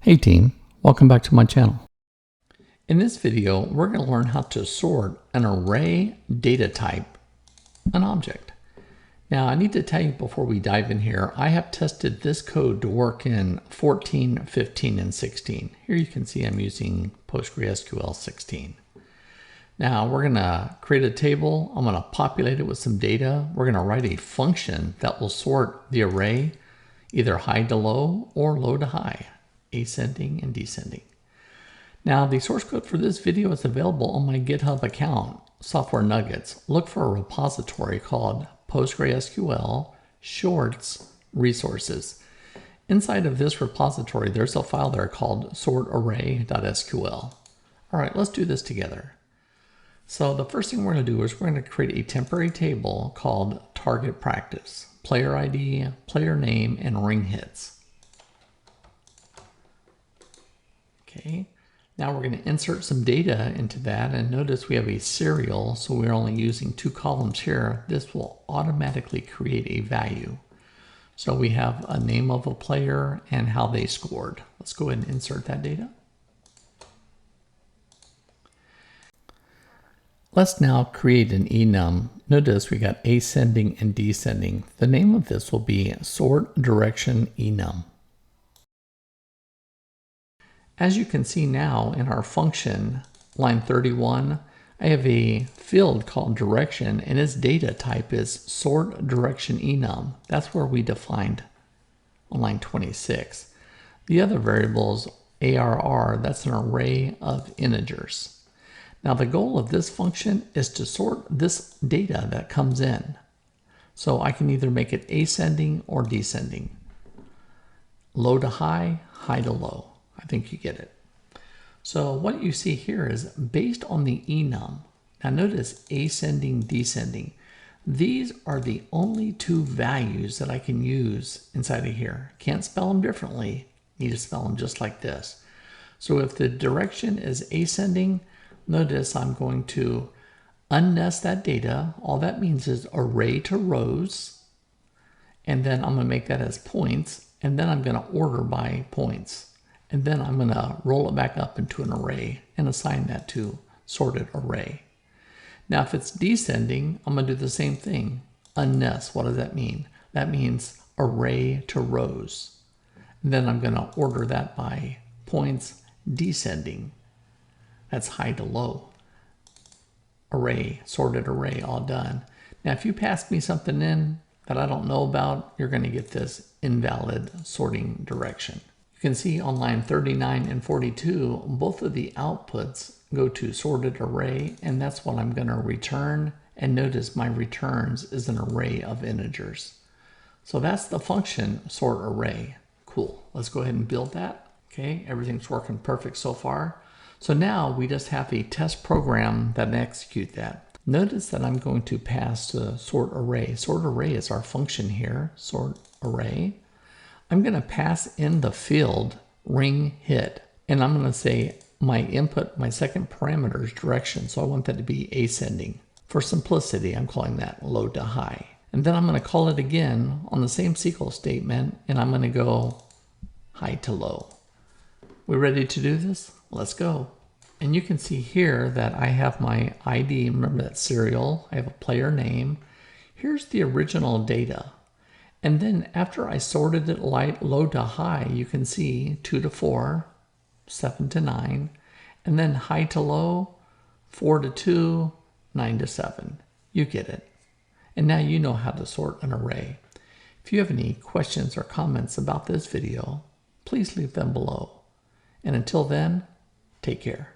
Hey team, welcome back to my channel. In this video, we're going to learn how to sort an array data type, an object. Now I need to tell you before we dive in here, I have tested this code to work in 14, 15, and 16. Here you can see I'm using PostgreSQL 16. Now we're going to create a table. I'm going to populate it with some data. We're going to write a function that will sort the array either high to low or low to high, ascending and descending. Now the source code for this video is available on my GitHub account, softwareNuggets. Look for a repository called PostgreSQL Shorts Resources. Inside of this repository, there's a file there called sortarray.sql. All right, let's do this together. So the first thing we're going to do is we're going to create a temporary table called target practice, player ID, player name, and ring hits. Okay, now we're going to insert some data into that, and notice we have a serial, so we're only using 2 columns here. This will automatically create a value. So we have a name of a player and how they scored. Let's go ahead and insert that data. Let's now create an enum. Notice we got ascending and descending. The name of this will be sort direction enum. As you can see now in our function, line 31, I have a field called direction, and its data type is sort direction enum. That's where we defined on line 26. The other variables, ARR, that's an array of integers. Now the goal of this function is to sort this data that comes in. So I can either make it ascending or descending. Low to high, high to low. I think you get it. So what you see here is based on the enum. Now notice ascending, descending. These are the only 2 values that I can use inside of here. Can't spell them differently. Need to spell them just like this. So if the direction is ascending, notice I'm going to unnest that data. All that means is array to rows. And then I'm going to make that as points. And then I'm going to order by points. And then I'm going to roll it back up into an array and assign that to sorted array. Now, if it's descending, I'm going to do the same thing. Unnest, what does that mean? That means array to rows. And then I'm going to order that by points descending. That's high to low. Array, sorted array, all done. Now, if you pass me something in that I don't know about, you're going to get this invalid sorting direction. You can see on line 39 and 42, both of the outputs go to sorted array, and that's what I'm going to return. And notice my returns is an array of integers. So that's the function sort array. Cool. Let's go ahead and build that. Okay, everything's working perfect so far. So now we just have a test program that execute that. Notice that I'm going to pass the sort array. Sort array is our function here, sort array. I'm going to pass in the field ring hit, and I'm going to say my input, my second parameter is direction, so I want that to be ascending. For simplicity, I'm calling that low to high. And then I'm going to call it again on the same SQL statement, and I'm going to go high to low. We ready to do this? Let's go. And you can see here that I have my ID, remember that serial, I have a player name. Here's the original data. And then after I sorted it low to high, you can see 2 to 4, 7 to 9, and then high to low, 4 to 2, 9 to 7. You get it. And now you know how to sort an array. If you have any questions or comments about this video, please leave them below. And until then, take care.